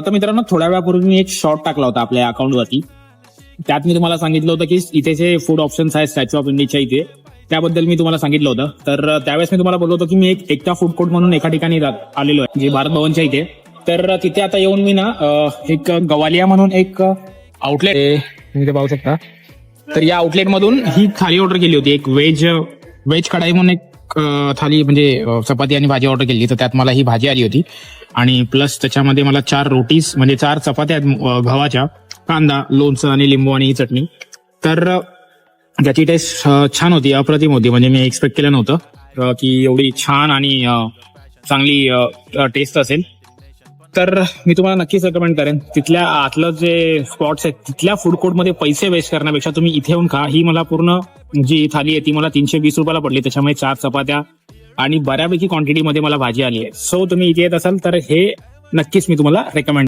तर मित्रांनो, थोड्या वेळापूर्वी मी एक शॉर्ट टाकला होता आपल्या अकाउंटवरती. त्यात मी तुम्हाला सांगितलं होतं की इथे जे फूड ऑप्शन्स आहेत स्टॅच्यू ऑफ इंडियाच्या इथे, त्याबद्दल मी तुम्हाला सांगितलं होतं. तर त्यावेळेस मी तुम्हाला बोललो होतो की मी एकता फूड कोर्ट म्हणून एका ठिकाणी आलेलो आहे, जे भारत भवनच्या इथे. तर तिथे आता येऊन मी ना एक गवालिया म्हणून एक आउटलेट इथे पाहू शकता. तर या आउटलेट मधून ही थाली ऑर्डर केली होती, एक व्हेज कढाई म्हणून एक थाली, म्हणजे चपाती आणि भाजी ऑर्डर केली. तर त्यात मला ही भाजी आली होती आणि प्लस त्याच्यामध्ये मला 4 रोटीज म्हणजे 4 चपात्या गव्हाच्या, कांदा, लोणचं आणि लिंबू आणि ही चटणी. तर ज्याची टेस्ट छान होती, अप्रतिम होती. म्हणजे मी एक्सपेक्ट केलं नव्हतं की एवढी छान आणि चांगली टेस्ट असेल. तर मी तुम्हाला नक्कीच रेकमेंड करेन. तिथल्या आतलं जे स्पॉट्स आहेत तिथल्या फूड कोर्टमध्ये पैसे वेस्ट करण्यापेक्षा तुम्ही इथे येऊन खा. ही मला पूर्ण जी थाली आहे ती मला 320 रुपयाला पडली. त्याच्यामध्ये 4 चपात्या आणि बऱ्यापैकी क्वांटिटीमध्ये मला भाजी आली आहे. सो तुम्ही इथे येत असाल तर हे नक्कीच मी तुम्हाला रेकमेंड